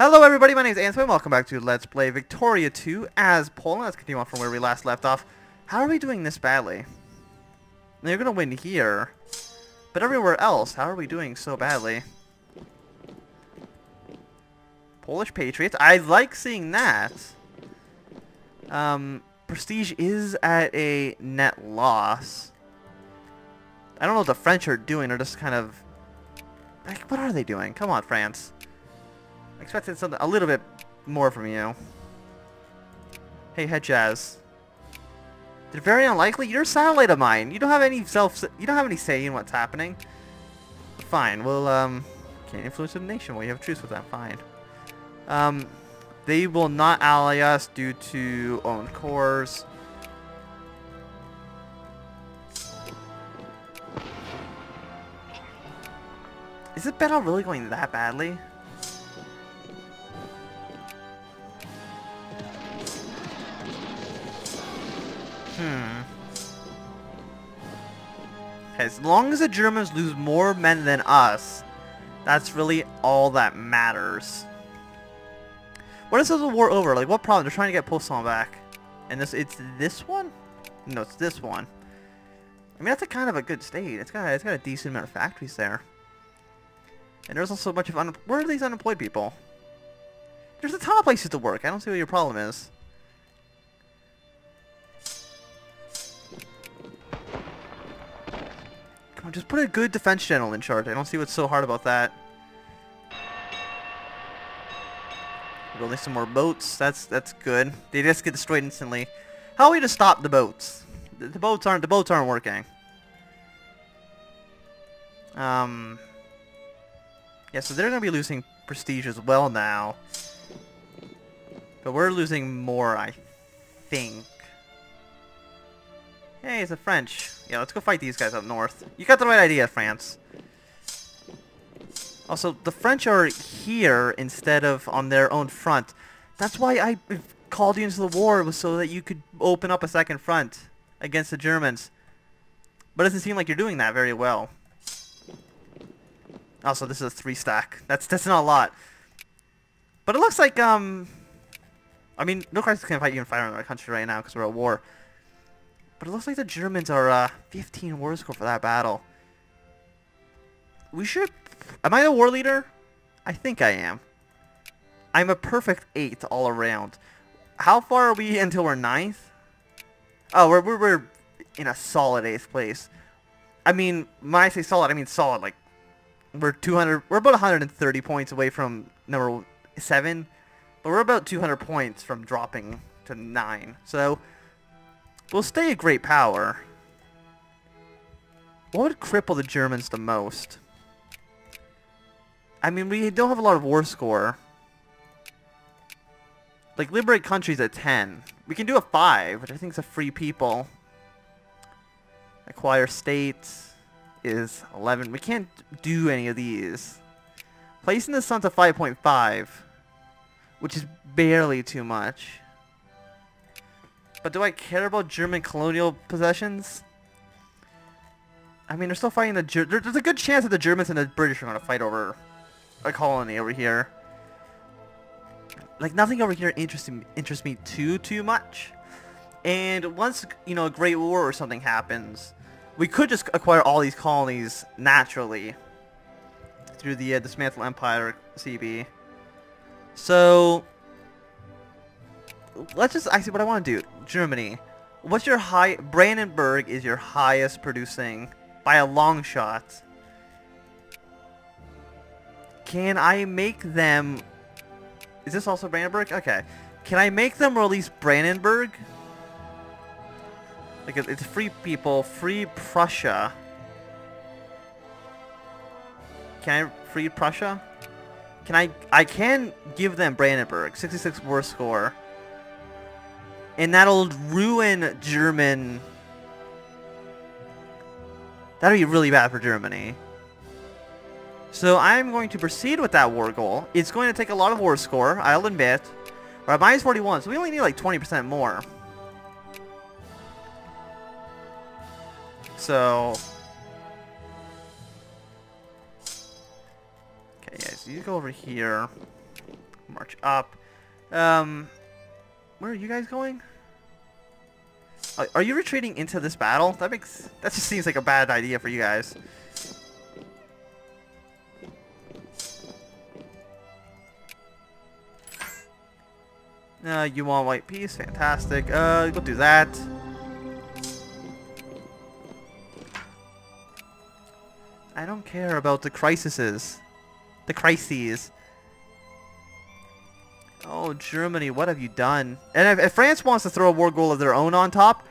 Hello everybody, my name is Anthony, welcome back to Let's Play Victoria 2 as Poland. Let's continue on from where we last left off. How are we doing this badly? Now, you're gonna win here, but everywhere else, how are we doing so badly? Polish Patriots, I like seeing that. Prestige is at a net loss. I don't know what the French are doing, they're just kind of... like, what are they doing? Come on, France. I expected something a little bit more from you. Hey, Head Jazz. They're very unlikely. You're a satellite of mine. You don't have any say in what's happening. Fine. Well, can't influence the nation. Well, you have a truce with that. Fine. They will not ally us due to owned cores. Is the battle really going that badly? As long as the Germans lose more men than us, that's really all that matters. What is the war over? Like, what problem? They're trying to get Poisson back. And it's this one? No, it's this one. I mean, that's a kind of a good state. It's got a decent amount of factories there. And there's also a bunch of where are these unemployed people? There's a ton of places to work. I don't see what your problem is. Come on, just put a good defense general in charge. I don't see what's so hard about that. Building some more boats. That's good. They just get destroyed instantly. How are we to stop the boats? The boats aren't working. Yeah, so they're gonna be losing prestige as well now. But we're losing more, I think. Hey, it's the French. Yeah, let's go fight these guys up north. You got the right idea, France. Also, the French are here instead of on their own front. That's why I called you into the war, was so that you could open up a second front against the Germans. But it doesn't seem like you're doing that very well. Also, this is a 3-stack. That's not a lot. But it looks like, I mean, no crisis can fight you in fire in our country right now because we're at war. But it looks like the Germans are 15 war score for that battle. We should... Am I the war leader? I think I am. I'm a perfect 8 all around. How far are we until we're 9th? Oh, we're in a solid 8th place. I mean, when I say solid, I mean solid. Like, we're about 130 points away from number 7. But we're about 200 points from dropping to 9. So... we'll stay a great power. What would cripple the Germans the most? I mean, we don't have a lot of war score. Like, liberate countries at 10. We can do a 5, which I think is a free people. Acquire states is 11. We can't do any of these. Placing the sun to 5.5, which is barely too much. But do I care about German colonial possessions? I mean, they're still fighting the there's a good chance that the Germans and the British are going to fight over a colony over here. Like, nothing over here interests me too much. And once, you know, a Great War or something happens, we could just acquire all these colonies naturally through the Dismantle Empire CB. So... let's just, actually, what I want to do, Germany, what's your Brandenburg is your highest producing by a long shot. Can I make them, is this also Brandenburg? Okay. Can I make them release Brandenburg? Like, it's free people, free Prussia. Can I free Prussia? I can give them Brandenburg, 66 war score. And that'll ruin German. That'll be really bad for Germany. So I'm going to proceed with that war goal. It's going to take a lot of war score, I'll admit. We're at minus 41, so we only need like 20% more. So... okay, guys, you go over here. March up. Where are you guys going? Are you retreating into this battle? That just seems like a bad idea for you guys. You want white peace? Fantastic. We'll do that. I don't care about the crises. The crises. Oh, Germany, what have you done? And if France wants to throw a war goal of their own on top,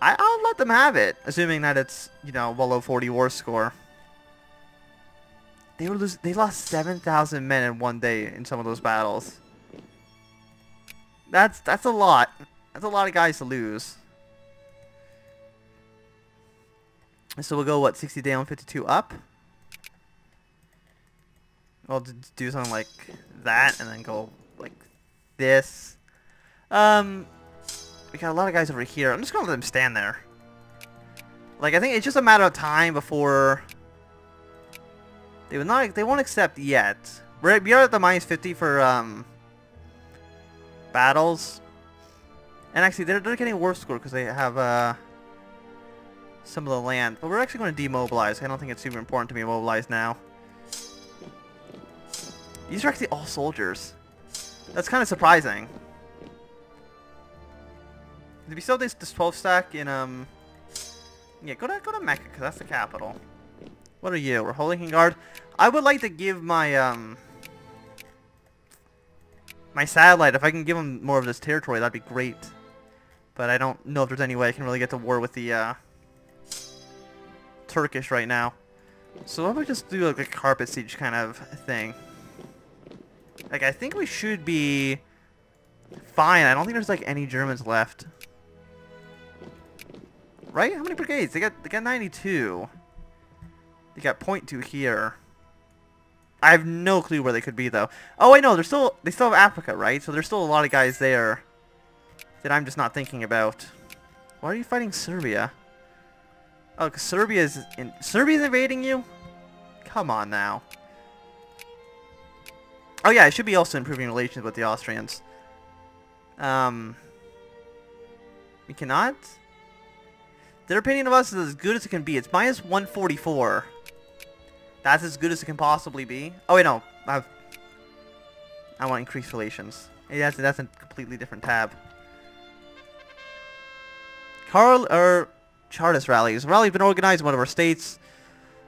I'll let them have it, assuming that it's, you know, below 40 war score. They lost 7,000 men in one day in some of those battles. That's a lot. That's a lot of guys to lose. So we'll go, what, 60 down, 52 up? We'll do something like that, and then go like this. We got a lot of guys over here. I'm just gonna let them stand there. Like, I think it's just a matter of time before they won't accept yet. We are at the -50 for battles, and actually they're getting worse score because they have some of the land. But we're actually going to demobilize. I don't think it's super important to be mobilized now. These are actually all soldiers. That's kind of surprising. Did we sell this 12 stack in yeah, go to Mecca because that's the capital. What are you? We're holding guard. I would like to give my my satellite, if I can give them more of this territory, that'd be great. But I don't know if there's any way I can really get to war with the Turkish right now. So why don't we just do like a carpet siege kind of thing? Like, I think we should be fine. I don't think there's like any Germans left. Right? How many brigades? They got 92. They got .2 here. I have no clue where they could be though. Oh wait, no, they still have Africa, right? So there's still a lot of guys there that I'm just not thinking about. Why are you fighting Serbia? Oh, because Serbia's invading you? Come on now. Oh yeah, I should be also improving relations with the Austrians. We cannot? Their opinion of us is as good as it can be. It's -144. That's as good as it can possibly be. Oh wait, no. I want increased relations. Hey, that's a completely different tab. Chartist rallies. Rally's been organized in one of our states.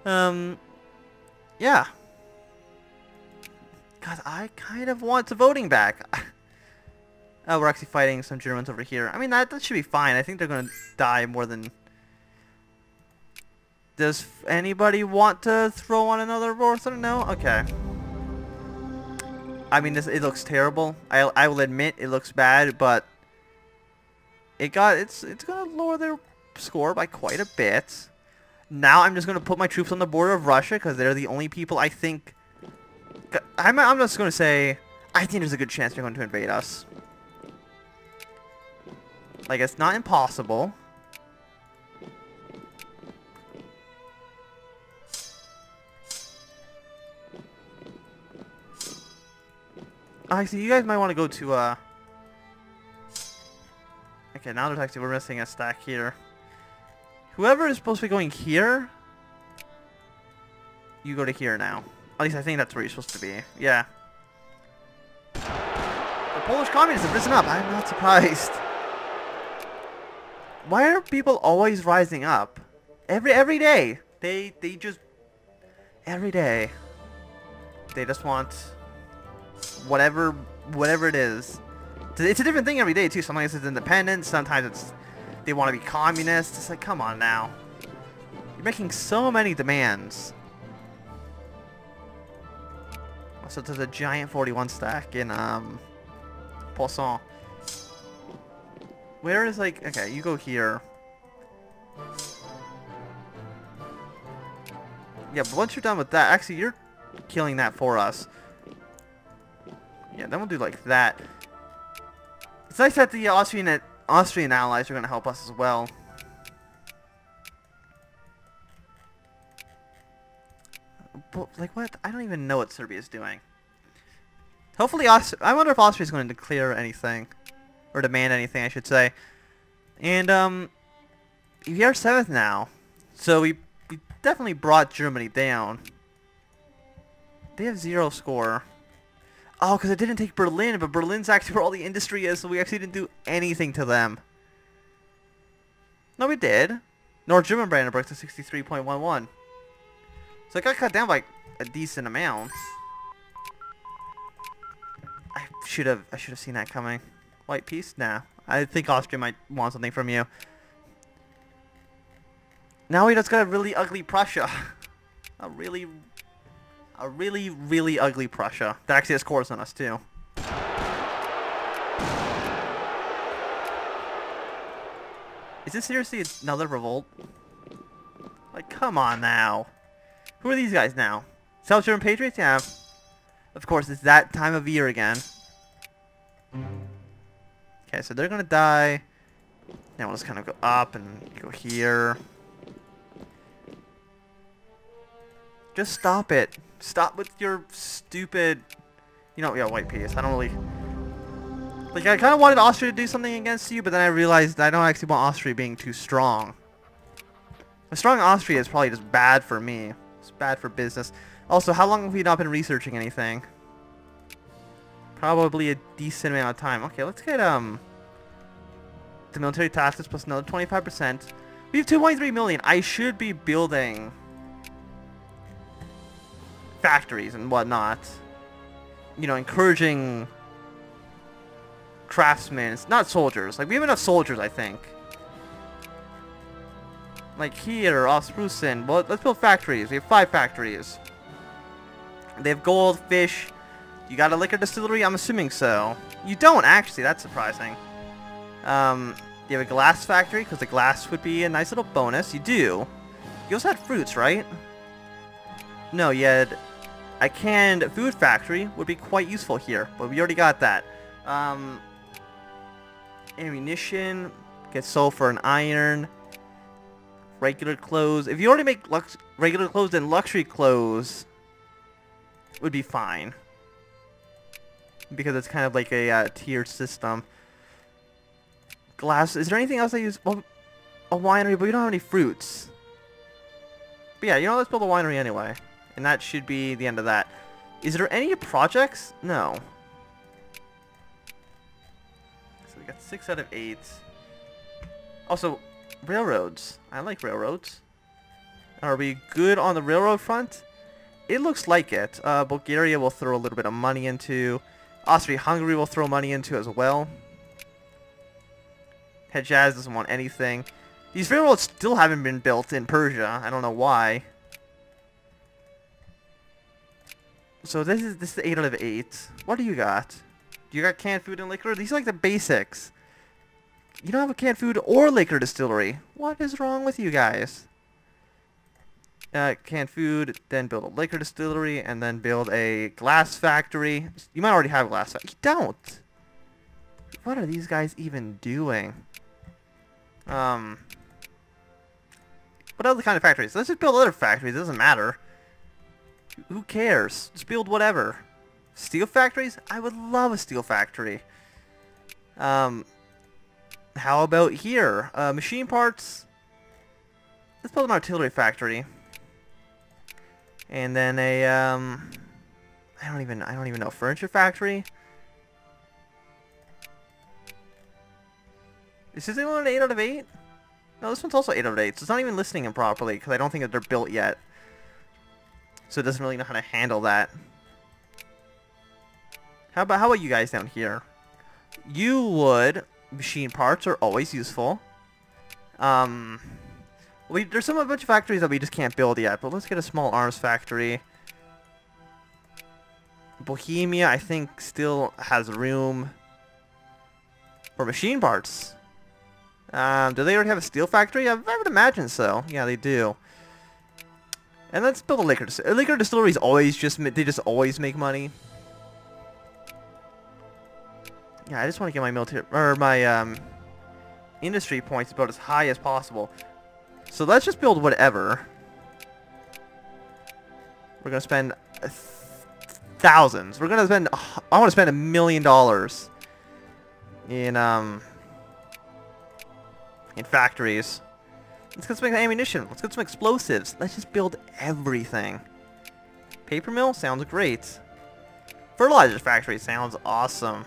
Yeah. God, I kind of want the voting back. Oh, we're actually fighting some Germans over here. I mean, that should be fine. I think they're going to die more than... Does anybody want to throw on another war? No? Okay. I mean, it looks terrible. I will admit it looks bad, but it's going to lower their score by quite a bit. Now I'm just going to put my troops on the border of Russia because they're the only people I think... I'm just going to say, I think there's a good chance they're going to invade us. Like, it's not impossible. Actually, you guys might want to go to, Okay, now there's actually, we're missing a stack here. Whoever is supposed to be going here, you go to here now. At least I think that's where you're supposed to be. Yeah. The Polish communists have risen up. I'm not surprised. Why are people always rising up? Every day. They just... Every day. They just want... Whatever it is. It's a different thing every day, too. Sometimes it's independence. Sometimes it's... They want to be communist. It's like, come on now. You're making so many demands. So there's a giant 41 stack in Poisson. Where is, like, okay, you go here. Yeah, but once you're done with that, actually you're killing that for us. Yeah, then we'll do like that. It's nice that the Austrian allies are going to help us as well. But, like, what? I don't even know what Serbia's doing. Hopefully, I wonder if Austria is going to declare anything. Or demand anything, I should say. And, we are 7th now. So we definitely brought Germany down. They have 0 score. Oh, because it didn't take Berlin, but Berlin's actually where all the industry is, so we actually didn't do anything to them. No, we did. North German Brandenburg to 63.11. So it got cut down by a decent amount. I should have seen that coming. White peace? Nah. I think Austria might want something from you. Now we just got a really ugly Prussia. a really ugly Prussia. That actually has cores on us too. Is this seriously another revolt? Like, come on now. Who are these guys now? South German Patriots? Yeah. Of course, it's that time of year again. Okay, so they're gonna die. Now we'll just kind of go up and go here. Just stop it. Stop with your stupid... You know, yeah, white peace. I don't really... Like, I kind of wanted Austria to do something against you, but then I realized I don't actually want Austria being too strong. A strong Austria is probably just bad for me. It's bad for business. Also, how long have we not been researching anything? Probably a decent amount of time. Okay, let's get, the military taxes plus another 25%. We have 2.3 million. I should be building factories and whatnot. You know, encouraging craftsmen, not soldiers. Like, we have enough soldiers, I think. Like here, off Sprucen. Well, let's build factories. We have 5 factories. They have gold, fish. You got a liquor distillery? I'm assuming so. You don't, actually. That's surprising. You have a glass factory, because the glass would be a nice little bonus. You do. You also had fruits, right? No, you had a canned food factory. Would be quite useful here, but we already got that. Ammunition. Get sulfur and iron. Regular clothes. If you already make regular clothes, then luxury clothes would be fine. Because it's kind of like a tiered system. Glass. Is there anything else I use? Well, a winery, but we don't have any fruits. But yeah, you know, let's build a winery anyway. And that should be the end of that. Is there any projects? No. So we got 6 out of 8. Also, railroads. I like railroads. Are we good on the railroad front? It looks like it. Bulgaria will throw a little bit of money into. Austria-Hungary will throw money into as well. Hejaz doesn't want anything. These railroads still haven't been built in Persia. I don't know why. So this is 8 out of 8. What do you got? You got canned food and liquor? These are like the basics. You don't have a canned food or liquor distillery. What is wrong with you guys? Canned food, then build a liquor distillery, and then build a glass factory. You might already have a glass factory. You don't. What are these guys even doing? What other kind of factories? Let's just build other factories. It doesn't matter. Who cares? Just build whatever. Steel factories? I would love a steel factory. How about here? Machine parts. Let's build an artillery factory. And then a I don't even know, furniture factory. Is this one an 8 out of 8? No, this one's also 8 out of 8. So it's not even listing them properly because I don't think that they're built yet. So it doesn't really know how to handle that. How about you guys down here? You would. Machine parts are always useful. There's a bunch of factories that we just can't build yet, but let's get a small arms factory. Bohemia, I think, still has room for machine parts. Do they already have a steel factory? I would imagine so. Yeah, they do. And let's build a liquor distillery. Liquor distilleries always they always make money. Yeah, I just want to get my military or my industry points about as high as possible. So let's just build whatever. We're gonna spend thousands. We're gonna spend I want to spend $1 million in factories. Let's get some ammunition. Let's get some explosives. Let's just build everything. Paper mill sounds great. Fertilizer factory sounds awesome.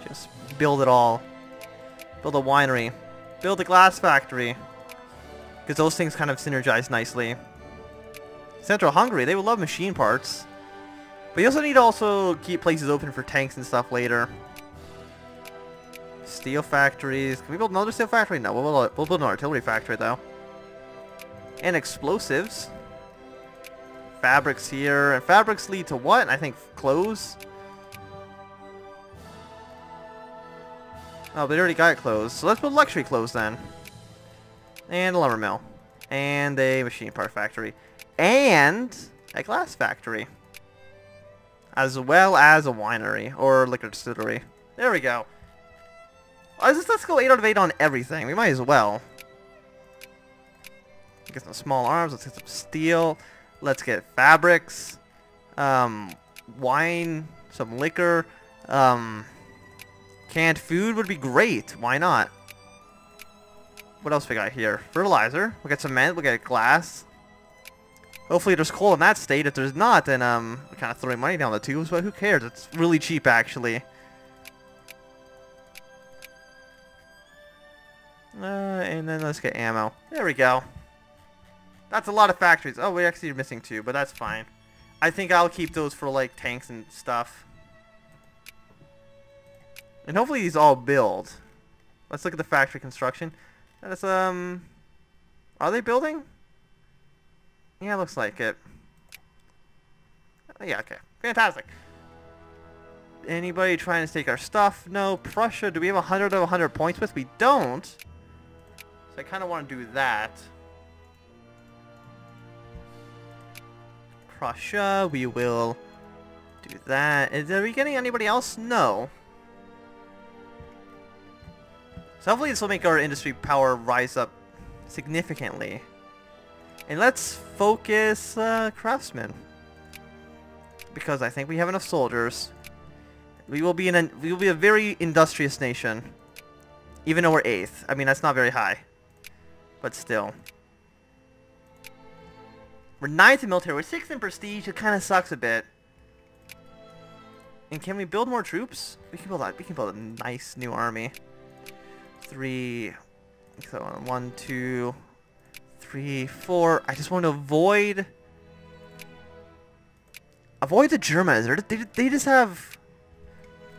Just build it all. Build a winery. Build a glass factory. Because those things kind of synergize nicely. Central Hungary, they would love machine parts. But you also need to also keep places open for tanks and stuff later. Steel factories. Can we build another steel factory? No, we'll build an artillery factory though. And explosives. Fabrics here. And fabrics lead to what? I think clothes. Oh, they already got clothes. So let's build luxury clothes then. And a lumber mill. And a machine part factory. And a glass factory. As well as a winery. Or liquor distillery. There we go. Let's go 8 out of 8 on everything. We might as well. Get some small arms. Let's get some steel. Let's get fabrics. Wine. Some liquor. Canned food would be great. Why not? What else we got here? Fertilizer. We'll get cement. We'll get glass. Hopefully there's coal in that state. If there's not, then we're kind of throwing money down the tubes. But who cares? It's really cheap, actually. And then let's get ammo. There we go. That's a lot of factories. Oh, we actually are missing 2, but that's fine. I think I'll keep those for like tanks and stuff. And hopefully these all build. Let's look at the factory construction. That's are they building? Yeah, looks like it. Yeah, okay. Fantastic. Anybody trying to take our stuff? No. Prussia, do we have 100 of 100 points with? We don't. So I kind of want to do that. Prussia, we will do that. Are we getting anybody else? No. So hopefully this will make our industry power rise up significantly. And let's focus craftsmen. Because I think we have enough soldiers. We will be a very industrious nation. Even though we're 8th. I mean, that's not very high. But still. We're 9th in military. We're 6th in prestige. It kind of sucks a bit. And can we build more troops? We can build that. We can build a nice new army. 3. So 1, 2, 3, 4. I just want to avoid the Germans. They just have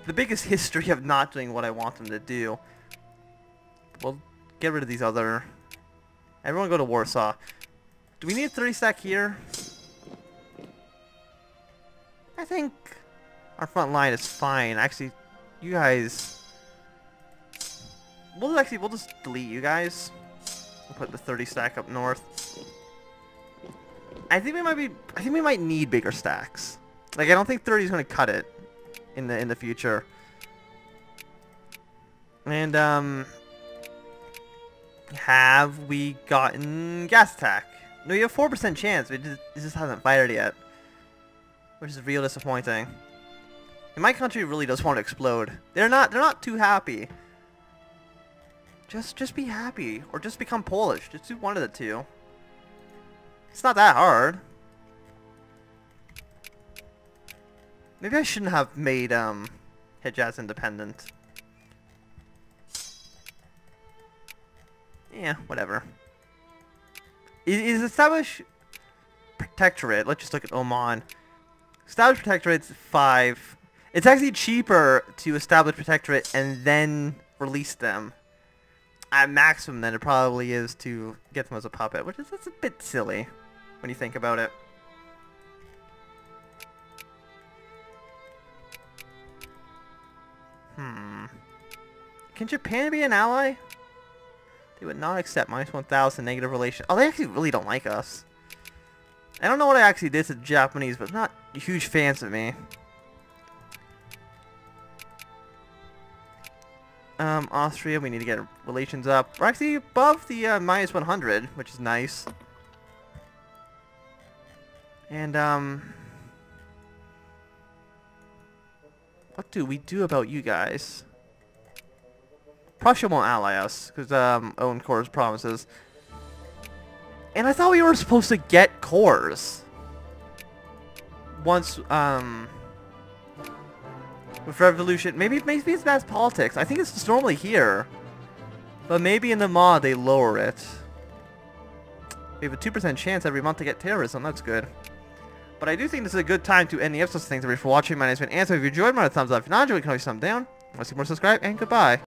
the biggest history of not doing what I want them to do. We'll get rid of these other. Everyone go to Warsaw. Do we need a 30 stack here? I think our front line is fine. Actually, you guys. We'll just delete you guys. We'll put the 30 stack up north. I think we might need bigger stacks. Like, I don't think 30 is going to cut it in the future. And have we gotten gas attack? No, you have 4% chance. It just hasn't fired yet, which is real disappointing. And my country really does want to explode. They're not too happy. Just be happy, or just become Polish. Just do one of the two. It's not that hard. Maybe I shouldn't have made Hejaz independent. Yeah, whatever. Is establish protectorate? Let's just look at Oman. Establish prottorate's 5. It's actually cheaper to establish protectorate and then release them. At maximum, then it probably is to get them as a puppet, which is a bit silly when you think about it. Can Japan be an ally? They would not accept -1,000 negative relation. Oh, they actually really don't like us. I don't know what I actually did to the Japanese, but not huge fans of me. Austria, we need to get relations up. We're actually above the -100, which is nice. And, what do we do about you guys? Prussia won't ally us, because, Owen cores promises. And I thought we were supposed to get cores. Once, with Revolution. Maybe it's bad politics. I think it's just normally here. But maybe in the mod they lower it. We have a 2% chance every month to get terrorism. That's good. But I do think this is a good time to end the episode. Thanks everybody for watching. My name has been Ansel. If you enjoyed, give a thumbs up. If you not enjoyed, you can always thumb down. Want to see more, subscribe, and goodbye.